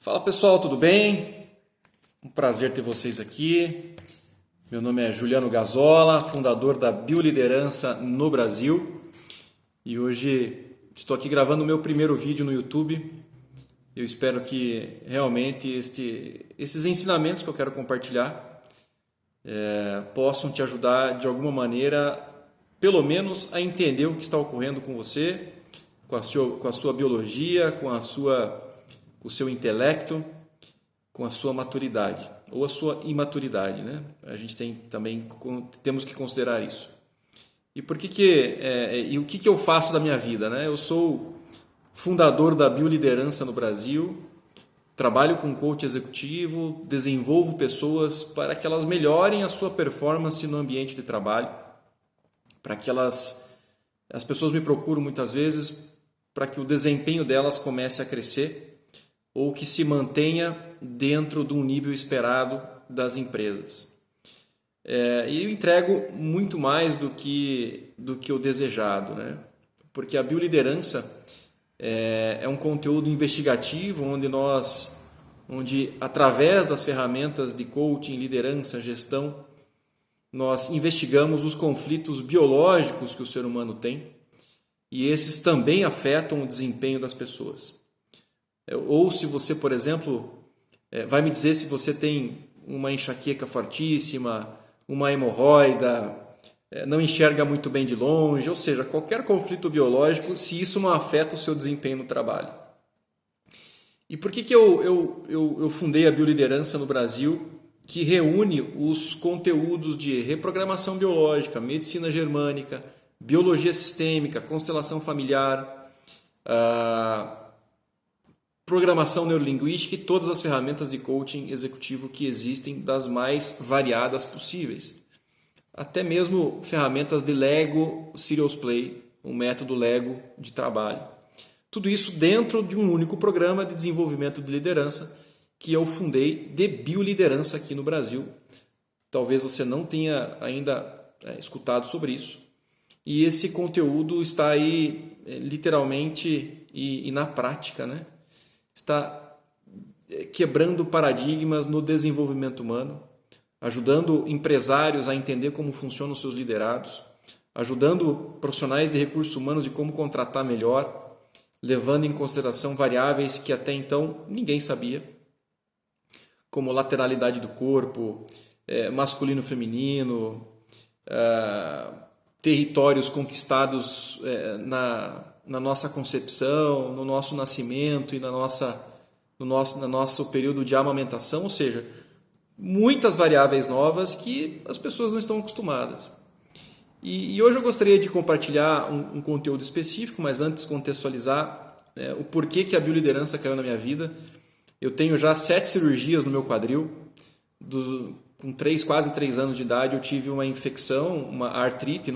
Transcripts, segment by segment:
Fala pessoal, tudo bem? Um prazer ter vocês aqui. Meu nome é Juliano Gazola, fundador da Bioliderança no Brasil. E hoje estou aqui gravando o meu primeiro vídeo no YouTube. Eu espero que realmente esses ensinamentos que eu quero compartilhar possam te ajudar de alguma maneira, pelo menos, a entender o que está ocorrendo com você, com a sua biologia, com o seu intelecto, com a sua maturidade ou a sua imaturidade, né? A gente temos que considerar isso. E o que eu faço da minha vida, né? Eu sou fundador da Bioliderança no Brasil, trabalho com coach executivo, desenvolvo pessoas para que elas melhorem a sua performance no ambiente de trabalho, para que as pessoas me procuram muitas vezes para que o desempenho delas comece a crescer ou que se mantenha dentro de um nível esperado das empresas. E eu entrego muito mais do que o desejado, né? Porque a bioliderança é um conteúdo investigativo onde através das ferramentas de coaching, liderança, gestão, nós investigamos os conflitos biológicos que o ser humano tem e esses também afetam o desempenho das pessoas. Ou se você, por exemplo, vai me dizer se você tem uma enxaqueca fortíssima, uma hemorroida, não enxerga muito bem de longe, ou seja, qualquer conflito biológico, se isso não afeta o seu desempenho no trabalho. E por que eu fundei a Bioliderança no Brasil, que reúne os conteúdos de reprogramação biológica, medicina germânica, biologia sistêmica, constelação familiar, programação neurolinguística e todas as ferramentas de coaching executivo que existem, das mais variadas possíveis. Até mesmo ferramentas de Lego Serious Play, um método Lego de trabalho. Tudo isso dentro de um único programa de desenvolvimento de liderança que eu fundei de Bioliderança aqui no Brasil. Talvez você não tenha ainda escutado sobre isso. E esse conteúdo está aí literalmente e na prática, né? Está quebrando paradigmas no desenvolvimento humano, ajudando empresários a entender como funcionam os seus liderados, ajudando profissionais de recursos humanos de como contratar melhor, levando em consideração variáveis que até então ninguém sabia, como lateralidade do corpo, masculino e feminino, territórios conquistados na nossa concepção, no nosso nascimento e no nosso período de amamentação, ou seja, muitas variáveis novas que as pessoas não estão acostumadas. E hoje eu gostaria de compartilhar um conteúdo específico, mas antes contextualizar o porquê que a bioliderança caiu na minha vida. Eu tenho já 7 cirurgias no meu quadril. Com quase 3 anos de idade, eu tive uma infecção, uma artrite,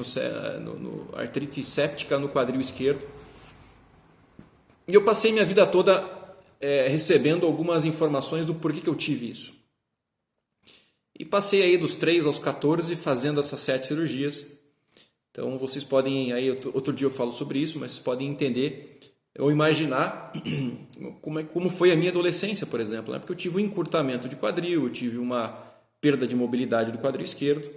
artrite séptica no quadril esquerdo. E eu passei minha vida toda recebendo algumas informações do porquê que eu tive isso. E passei aí dos 3 aos 14 fazendo essas 7 cirurgias. Então vocês podem, aí outro dia eu falo sobre isso, mas vocês podem entender ou imaginar como foi a minha adolescência, por exemplo. Né? Porque eu tive um encurtamento de quadril, eu tive uma perda de mobilidade do quadril esquerdo.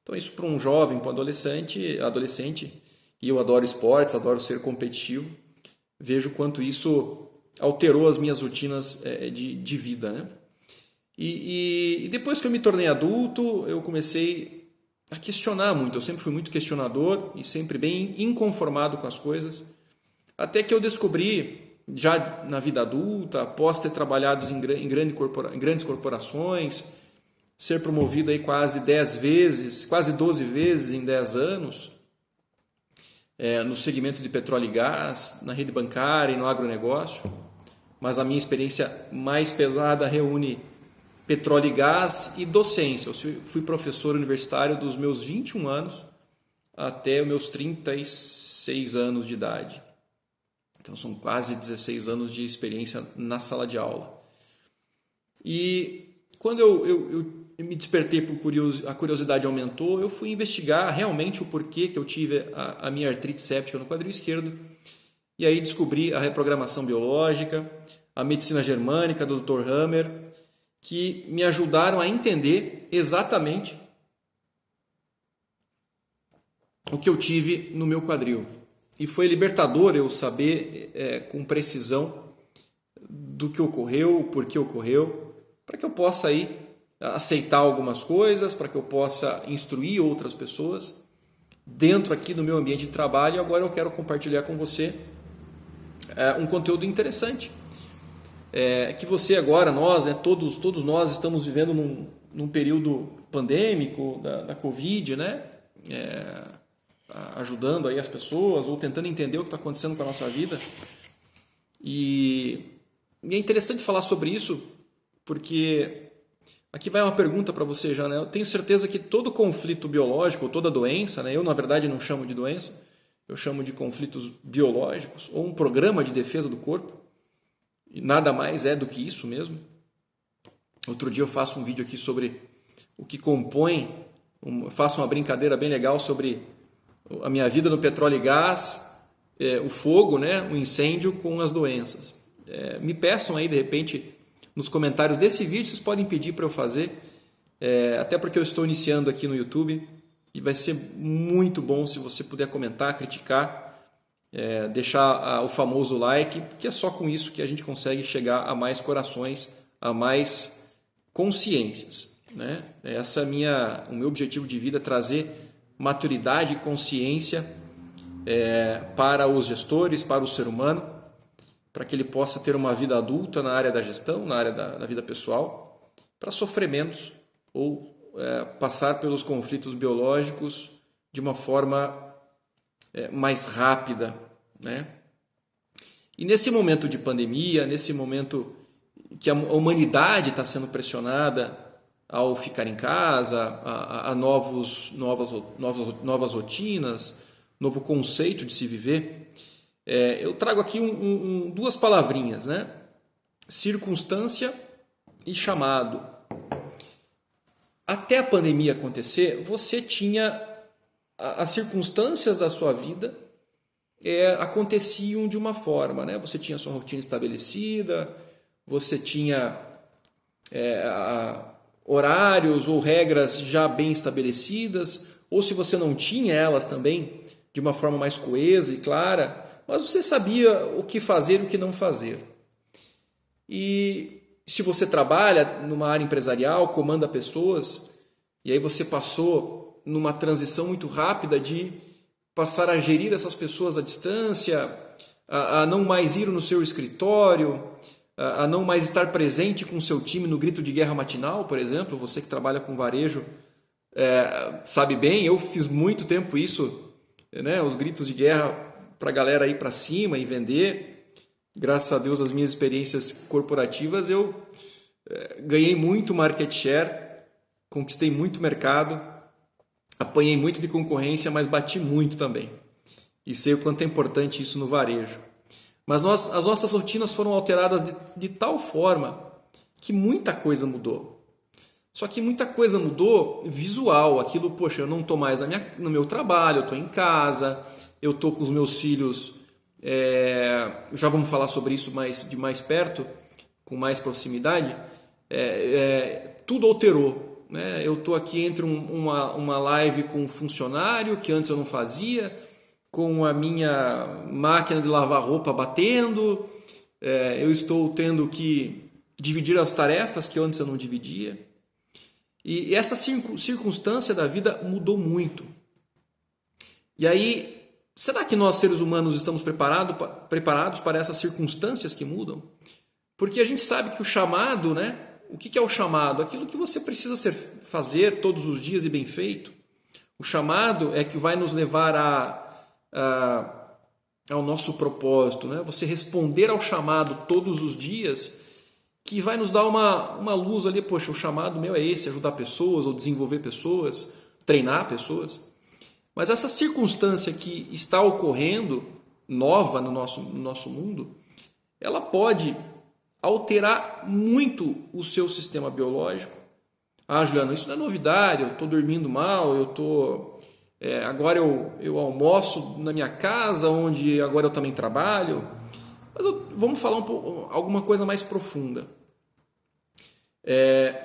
Então isso para um jovem, para um adolescente, e eu adoro esportes, adoro ser competitivo, vejo quanto isso alterou as minhas rotinas de vida, né? E depois que eu me tornei adulto, eu comecei a questionar muito. Eu sempre fui muito questionador e sempre bem inconformado com as coisas. Até que eu descobri, já na vida adulta, após ter trabalhado em grandes corporações, ser promovido aí quase 10 vezes, quase 12 vezes em 10 anos, no segmento de petróleo e gás, na rede bancária e no agronegócio. Mas a minha experiência mais pesada reúne petróleo e gás e docência. Eu fui professor universitário dos meus 21 anos até os meus 36 anos de idade. Então são quase 16 anos de experiência na sala de aula. E quando eu me despertei por a curiosidade aumentou, eu fui investigar realmente o porquê que eu tive a minha artrite séptica no quadril esquerdo. E aí descobri a reprogramação biológica, a medicina germânica do Dr. Hammer, que me ajudaram a entender exatamente o que eu tive no meu quadril. E foi libertador eu saber com precisão do que ocorreu, o porquê ocorreu, para que eu possa aí aceitar algumas coisas, para que eu possa instruir outras pessoas dentro aqui do meu ambiente de trabalho. E agora eu quero compartilhar com você um conteúdo interessante. Que você agora, nós, todos nós estamos vivendo num período pandêmico da Covid, né? Ajudando aí as pessoas ou tentando entender o que está acontecendo com a nossa vida. E é interessante falar sobre isso, porque aqui vai uma pergunta para você já, né? Eu tenho certeza que todo conflito biológico, ou toda doença, né? Eu na verdade não chamo de doença, eu chamo de conflitos biológicos, ou um programa de defesa do corpo, e nada mais é do que isso mesmo. Outro dia eu faço um vídeo aqui sobre o que compõe, faço uma brincadeira bem legal sobre a minha vida no petróleo e gás, o fogo, né? O incêndio com as doenças. Me peçam aí de repente nos comentários desse vídeo, vocês podem pedir para eu fazer, até porque eu estou iniciando aqui no YouTube e vai ser muito bom se você puder comentar, criticar, deixar o famoso like, porque é só com isso que a gente consegue chegar a mais corações, a mais consciências, né? Essa o meu objetivo de vida é trazer maturidade e consciência para os gestores, para o ser humano, para que ele possa ter uma vida adulta na área da gestão, na área da vida pessoal, para sofrer menos ou passar pelos conflitos biológicos de uma forma mais rápida, né? E nesse momento de pandemia, nesse momento que a humanidade está sendo pressionada ao ficar em casa, a novas rotinas, novo conceito de se viver, eu trago aqui duas palavrinhas, né? Circunstância e chamado. Até a pandemia acontecer, você tinha as circunstâncias da sua vida aconteciam de uma forma, né? Você tinha a sua rotina estabelecida, você tinha horários ou regras já bem estabelecidas, ou se você não tinha elas também de uma forma mais coesa e clara, mas você sabia o que fazer e o que não fazer. E se você trabalha numa área empresarial, comanda pessoas, e aí você passou numa transição muito rápida de passar a gerir essas pessoas à distância, a não mais ir no seu escritório, a não mais estar presente com o seu time no grito de guerra matinal, por exemplo. Você que trabalha com varejo sabe bem, eu fiz muito tempo isso, né? Os gritos de guerra para a galera ir para cima e vender. Graças a Deus, as minhas experiências corporativas, eu ganhei muito market share, conquistei muito mercado, apanhei muito de concorrência, mas bati muito também. E sei o quanto é importante isso no varejo. Mas as nossas rotinas foram alteradas de tal forma que muita coisa mudou. Só que muita coisa mudou visual. Aquilo, poxa, eu não estou mais no meu trabalho, eu estou em casa, eu estou com os meus filhos. Já vamos falar sobre isso de mais perto, com mais proximidade. Tudo alterou, né? Eu estou aqui entre uma live com um funcionário que antes eu não fazia, com a minha máquina de lavar roupa batendo, eu estou tendo que dividir as tarefas que antes eu não dividia. E essa circunstância da vida mudou muito. E aí, será que nós seres humanos estamos preparados para essas circunstâncias que mudam? Porque a gente sabe que o chamado, né? O que é o chamado? Aquilo que você precisa fazer todos os dias e bem feito. O chamado é que vai nos levar ao nosso propósito, né? Você responder ao chamado todos os dias, que vai nos dar uma luz ali. Poxa, o chamado meu é esse, ajudar pessoas ou desenvolver pessoas, treinar pessoas. Mas essa circunstância que está ocorrendo, nova no nosso mundo, ela pode alterar muito o seu sistema biológico. Ah, Juliano, isso não é novidade, eu estou dormindo mal, agora eu almoço na minha casa, onde agora eu também trabalho. Mas vamos falar alguma coisa mais profunda.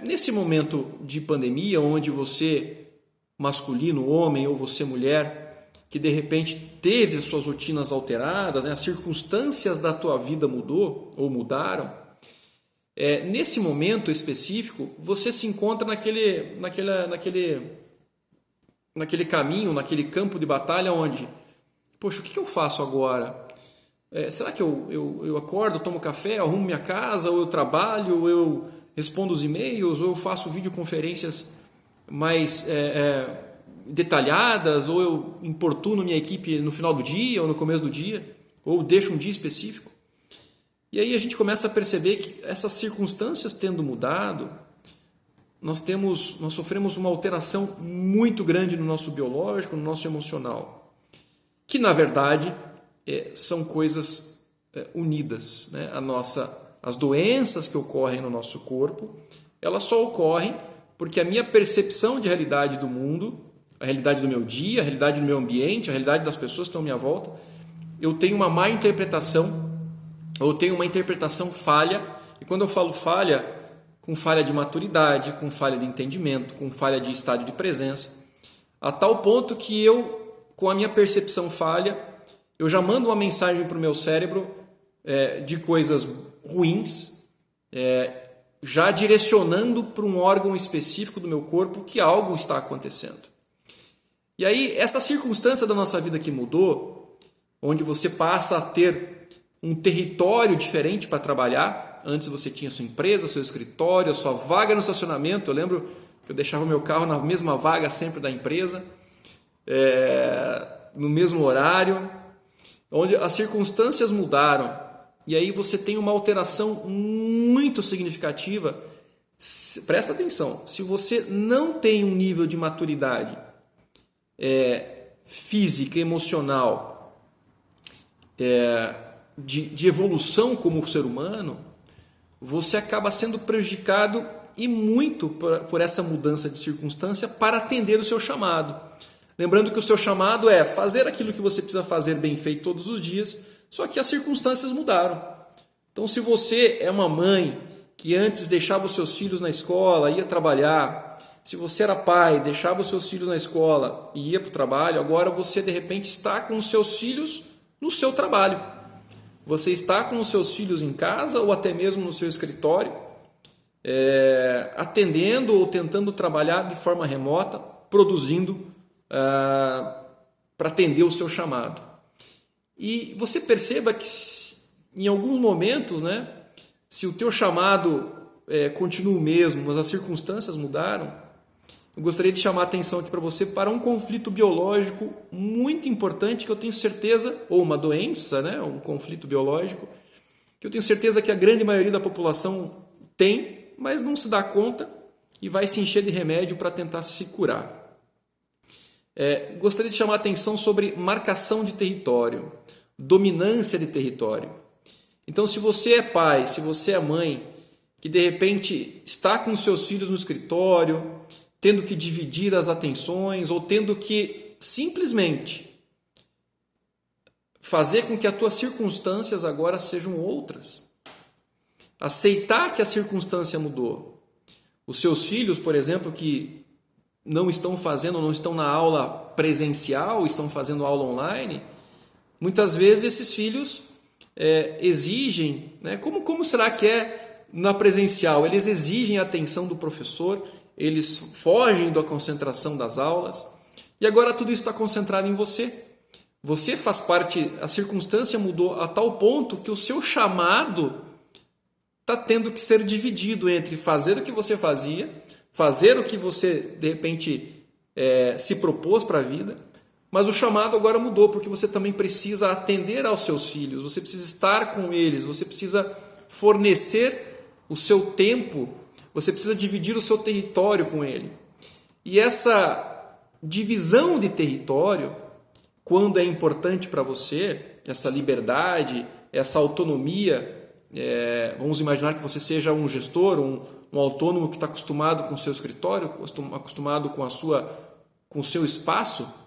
Nesse momento de pandemia, onde você, masculino, homem, ou você, mulher, que de repente teve as suas rotinas alteradas, né? As circunstâncias da tua vida mudou ou mudaram, nesse momento específico, você se encontra naquele caminho, naquele campo de batalha onde, poxa, o que eu faço agora? Será que eu acordo, tomo café, arrumo minha casa, ou eu trabalho, ou eu respondo os e-mails, ou eu faço videoconferências mais detalhadas, ou eu importuno minha equipe no final do dia ou no começo do dia, ou deixo um dia específico? E aí a gente começa a perceber que essas circunstâncias tendo mudado, nós sofremos uma alteração muito grande no nosso biológico, no nosso emocional, que na verdade são coisas unidas, né? As doenças que ocorrem no nosso corpo, elas só ocorrem porque a minha percepção de realidade do mundo, a realidade do meu dia, a realidade do meu ambiente, a realidade das pessoas que estão à minha volta, eu tenho uma má interpretação, ou tenho uma interpretação falha, e quando eu falo falha, com falha de maturidade, com falha de entendimento, com falha de estádio de presença, a tal ponto que eu, com a minha percepção falha, eu já mando uma mensagem para o meu cérebro de coisas ruins, já direcionando para um órgão específico do meu corpo que algo está acontecendo. E aí, essa circunstância da nossa vida que mudou, onde você passa a ter um território diferente para trabalhar. Antes você tinha sua empresa, seu escritório, a sua vaga no estacionamento. Eu lembro que eu deixava o meu carro na mesma vaga sempre da empresa, no mesmo horário, onde as circunstâncias mudaram. E aí você tem uma alteração muito significativa. Presta atenção, se você não tem um nível de maturidade física, emocional, de evolução como ser humano, você acaba sendo prejudicado e muito por essa mudança de circunstância para atender o seu chamado. Lembrando que o seu chamado é fazer aquilo que você precisa fazer bem feito todos os dias, só que as circunstâncias mudaram. Então, se você é uma mãe que antes deixava os seus filhos na escola, ia trabalhar, se você era pai, deixava os seus filhos na escola e ia para o trabalho, agora você de repente está com os seus filhos no seu trabalho. Você está com os seus filhos em casa ou até mesmo no seu escritório, atendendo ou tentando trabalhar de forma remota, produzindo para atender o seu chamado. E você perceba que em alguns momentos, né, se o teu chamado continua o mesmo, mas as circunstâncias mudaram, eu gostaria de chamar a atenção aqui para você para um conflito biológico muito importante que eu tenho certeza, ou uma doença, né, um conflito biológico, que eu tenho certeza que a grande maioria da população tem, mas não se dá conta e vai se encher de remédio para tentar se curar. Gostaria de chamar a atenção sobre marcação de território, dominância de território. Então, se você é pai, se você é mãe, que de repente está com seus filhos no escritório, tendo que dividir as atenções ou tendo que simplesmente fazer com que as tuas circunstâncias agora sejam outras. Aceitar que a circunstância mudou. Os seus filhos, por exemplo, que não estão na aula presencial, estão fazendo aula online, muitas vezes esses filhos exigem, né? Como será que é na presencial? Eles exigem a atenção do professor, eles fogem da concentração das aulas, e agora tudo isso está concentrado em você. Você faz parte, a circunstância mudou a tal ponto que o seu chamado está tendo que ser dividido entre fazer o que você fazia, fazer o que você, de repente, se propôs para a vida, mas o chamado agora mudou, porque você também precisa atender aos seus filhos, você precisa estar com eles, você precisa fornecer o seu tempo, você precisa dividir o seu território com ele. E essa divisão de território, quando é importante para você, essa liberdade, essa autonomia, vamos imaginar que você seja um gestor, um autônomo que está acostumado com o seu escritório, acostumado com o seu espaço,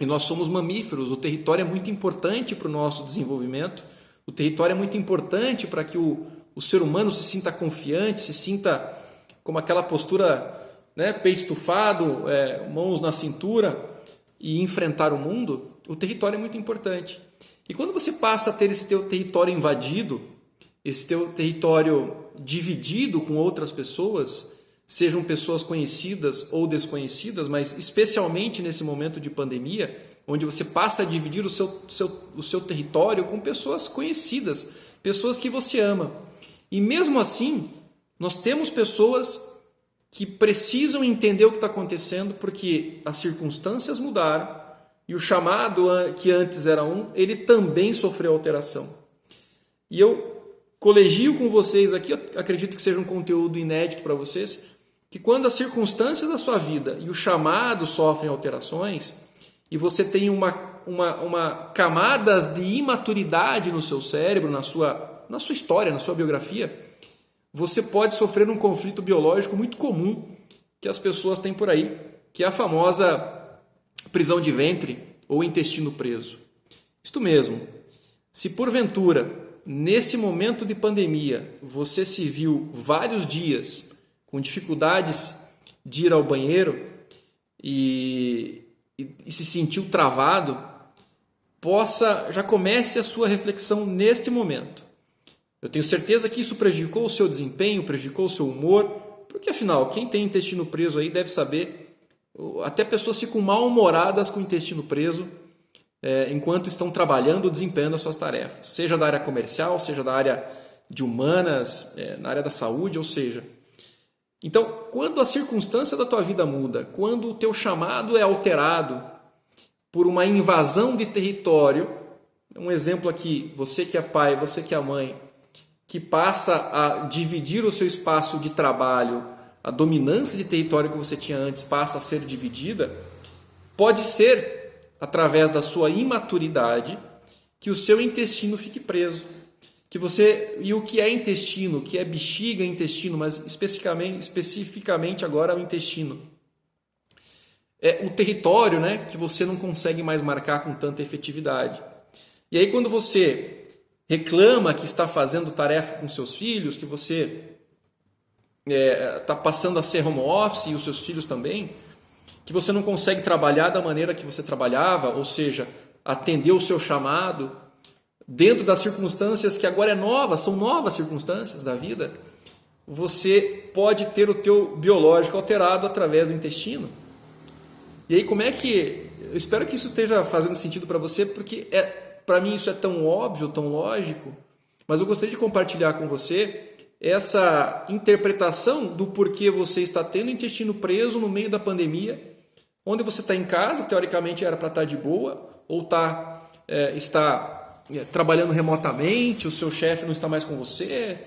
e nós somos mamíferos, o território é muito importante para o nosso desenvolvimento, O território é muito importante para que o ser humano se sinta confiante, se sinta como aquela postura, né, peito estufado, mãos na cintura e enfrentar o mundo. O território é muito importante. E quando você passa a ter esse teu território invadido, esse teu território dividido com outras pessoas, sejam pessoas conhecidas ou desconhecidas, mas especialmente nesse momento de pandemia, onde você passa a dividir o seu território com pessoas conhecidas, pessoas que você ama. E mesmo assim, nós temos pessoas que precisam entender o que está acontecendo porque as circunstâncias mudaram e o chamado que antes era ele também sofreu alteração. E eu colegio com vocês aqui, eu acredito que seja um conteúdo inédito para vocês, que quando as circunstâncias da sua vida e o chamado sofrem alterações, e você tem uma camadas de imaturidade no seu cérebro, na sua história, na sua biografia, você pode sofrer um conflito biológico muito comum que as pessoas têm por aí, que é a famosa prisão de ventre ou intestino preso. Isto mesmo, se porventura, nesse momento de pandemia, você se viu vários dias com dificuldades de ir ao banheiro e se sentiu travado, já comece a sua reflexão neste momento. Eu tenho certeza que isso prejudicou o seu desempenho, prejudicou o seu humor, porque afinal, quem tem intestino preso aí deve saber, até pessoas ficam mal-humoradas com o intestino preso enquanto estão trabalhando ou desempenhando as suas tarefas, seja da área comercial, seja da área de humanas, na área da saúde, ou seja. Então, quando a circunstância da tua vida muda, quando o teu chamado é alterado por uma invasão de território, um exemplo aqui, você que é pai, você que é mãe, que passa a dividir o seu espaço de trabalho, a dominância de território que você tinha antes passa a ser dividida, pode ser, através da sua imaturidade, que o seu intestino fique preso. E o que é intestino, o que é bexiga, intestino, mas especificamente agora o intestino. É o território, né, que você não consegue mais marcar com tanta efetividade. E aí quando você reclama que está fazendo tarefa com seus filhos, que você está passando a ser home office e os seus filhos também, que você não consegue trabalhar da maneira que você trabalhava, ou seja, atender o seu chamado, dentro das circunstâncias que agora são novas circunstâncias da vida, você pode ter o teu biológico alterado através do intestino. E aí eu espero que isso esteja fazendo sentido para você, porque para mim isso é tão óbvio, tão lógico, mas eu gostaria de compartilhar com você essa interpretação do porquê você está tendo o intestino preso no meio da pandemia, onde você está em casa, teoricamente era para estar de boa, ou está trabalhando remotamente, o seu chefe não está mais com você,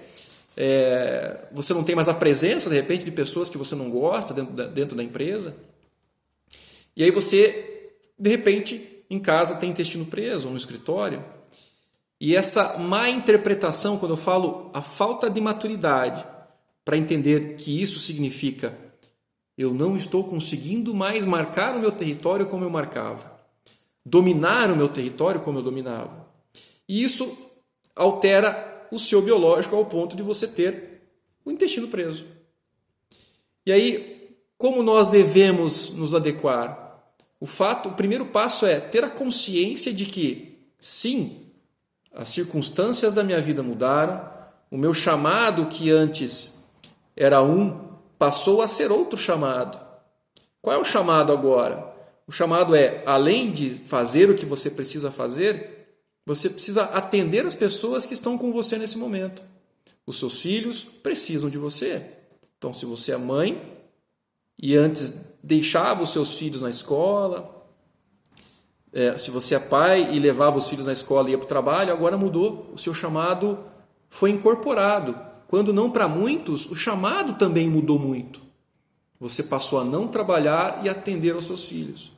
você não tem mais a presença, de repente, de pessoas que você não gosta dentro da empresa. E aí você, de repente, em casa tem intestino preso, ou no escritório. E essa má interpretação, quando eu falo a falta de maturidade, para entender que isso significa eu não estou conseguindo mais marcar o meu território como eu marcava, dominar o meu território como eu dominava. E isso altera o seu biológico ao ponto de você ter o intestino preso. E aí, como nós devemos nos adequar? O primeiro passo é ter a consciência de que, sim, as circunstâncias da minha vida mudaram, o meu chamado, que antes era passou a ser outro chamado. Qual é o chamado agora? O chamado é, além de fazer o que você precisa fazer, você precisa atender as pessoas que estão com você nesse momento. Os seus filhos precisam de você. Então, se você é mãe e antes deixava os seus filhos na escola, se você é pai e levava os filhos na escola e ia para o trabalho, agora mudou. O seu chamado foi incorporado. Quando não para muitos, o chamado também mudou muito. Você passou a não trabalhar e atender aos seus filhos.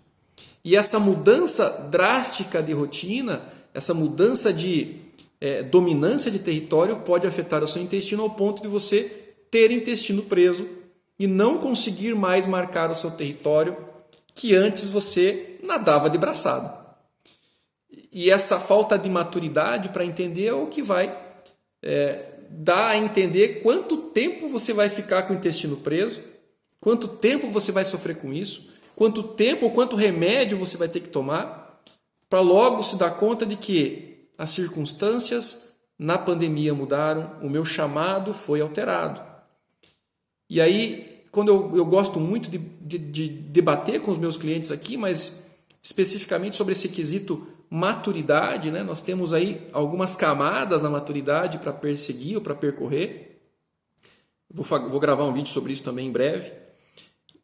E essa mudança drástica de rotina, essa mudança de dominância de território pode afetar o seu intestino ao ponto de você ter intestino preso e não conseguir mais marcar o seu território que antes você nadava de braçada. E essa falta de maturidade para entender é o que vai dar a entender quanto tempo você vai ficar com o intestino preso, quanto tempo você vai sofrer com isso, quanto tempo ou quanto remédio você vai ter que tomar, para logo se dar conta de que as circunstâncias na pandemia mudaram, o meu chamado foi alterado. E aí, quando eu gosto muito de debater com os meus clientes aqui, mas especificamente sobre esse quesito maturidade, né? Nós temos aí algumas camadas na maturidade para perseguir ou para percorrer. Vou gravar um vídeo sobre isso também em breve.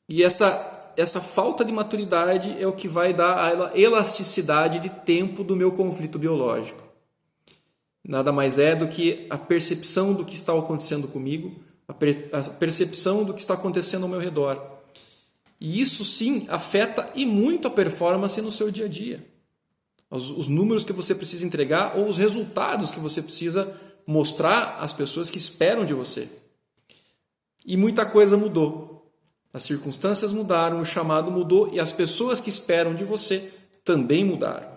E essa falta de maturidade é o que vai dar a elasticidade de tempo do meu conflito biológico. Nada mais é do que a percepção do que está acontecendo comigo, a percepção do que está acontecendo ao meu redor. E isso sim afeta e muito a performance no seu dia a dia. Os números que você precisa entregar ou os resultados que você precisa mostrar às pessoas que esperam de você. E muita coisa mudou. As circunstâncias mudaram, o chamado mudou e as pessoas que esperam de você também mudaram.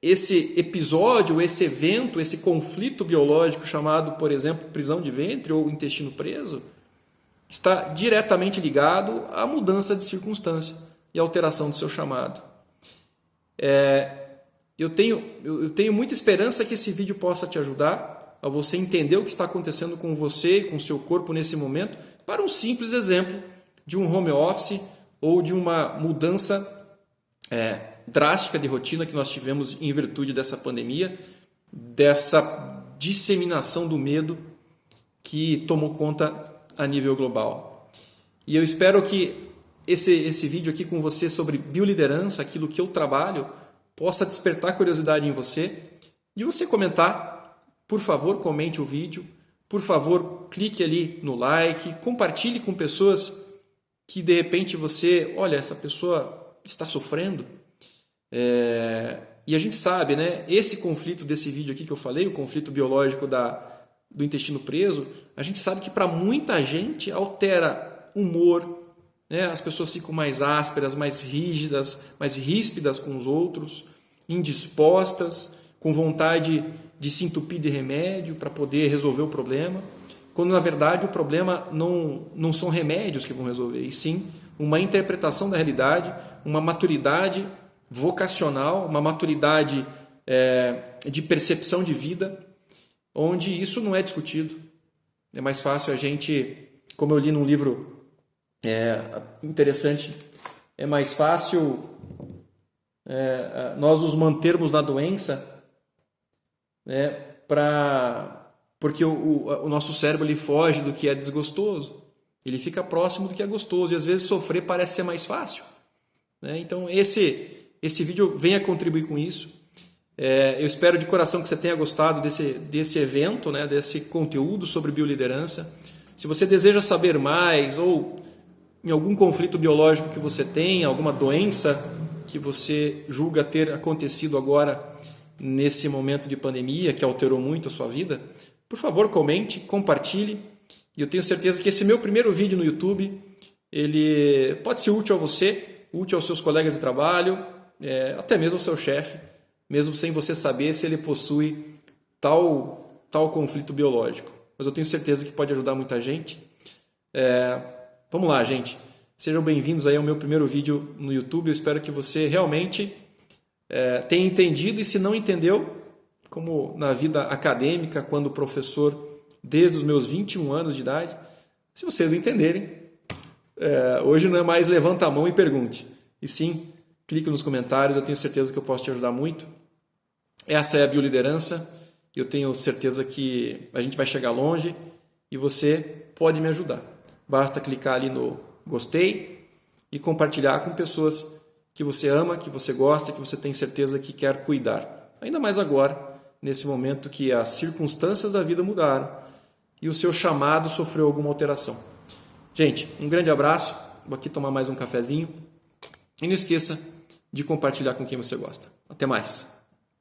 Esse episódio, esse evento, esse conflito biológico chamado, por exemplo, prisão de ventre ou intestino preso, está diretamente ligado à mudança de circunstância e à alteração do seu chamado. Eu tenho muita esperança que esse vídeo possa te ajudar a você entender o que está acontecendo com você e com o seu corpo nesse momento, para um simples exemplo de um home office ou de uma mudança drástica de rotina que nós tivemos em virtude dessa pandemia, dessa disseminação do medo que tomou conta a nível global. E eu espero que esse vídeo aqui com você sobre bioliderança, aquilo que eu trabalho, possa despertar curiosidade em você. E você comentar, por favor, comente o vídeo, por favor, clique ali no like, compartilhe com pessoas que de repente você, olha, essa pessoa está sofrendo. E a gente sabe, né? Esse conflito desse vídeo aqui que eu falei, o conflito biológico do intestino preso, a gente sabe que para muita gente altera humor, né? As pessoas ficam mais ásperas, mais rígidas, mais ríspidas com os outros, indispostas, com vontade de se entupir de remédio para poder resolver o problema, quando na verdade o problema não são remédios que vão resolver, e sim uma interpretação da realidade, uma maturidade vocacional, uma maturidade de percepção de vida, onde isso não é discutido. É mais fácil a gente, como eu li num livro interessante, é mais fácil nós nos mantermos na doença, porque o nosso cérebro ele foge do que é desgostoso, ele fica próximo do que é gostoso, e às vezes sofrer parece ser mais fácil. Então esse vídeo vem a contribuir com isso. Eu espero de coração que você tenha gostado desse evento, desse conteúdo sobre bioliderança. Se você deseja saber mais ou em algum conflito biológico que você tem, alguma doença que você julga ter acontecido agora nesse momento de pandemia que alterou muito a sua vida, por favor, comente, compartilhe. E eu tenho certeza que esse meu primeiro vídeo no YouTube ele pode ser útil a você, útil aos seus colegas de trabalho, até mesmo ao seu chefe, mesmo sem você saber se ele possui tal conflito biológico. Mas eu tenho certeza que pode ajudar muita gente. Vamos lá, gente. Sejam bem-vindos aí ao meu primeiro vídeo no YouTube. Eu espero que você realmente tenha entendido, e se não entendeu, como na vida acadêmica, quando professor desde os meus 21 anos de idade, se vocês não entenderem, hoje não é mais levanta a mão e pergunte, e sim, clique nos comentários, eu tenho certeza que eu posso te ajudar muito. Essa é a bioliderança, e eu tenho certeza que a gente vai chegar longe, e você pode me ajudar. Basta clicar ali no gostei e compartilhar com pessoas que você ama, que você gosta, que você tem certeza que quer cuidar. Ainda mais agora, nesse momento que as circunstâncias da vida mudaram e o seu chamado sofreu alguma alteração. Gente, um grande abraço. Vou aqui tomar mais um cafezinho. E não esqueça de compartilhar com quem você gosta. Até mais.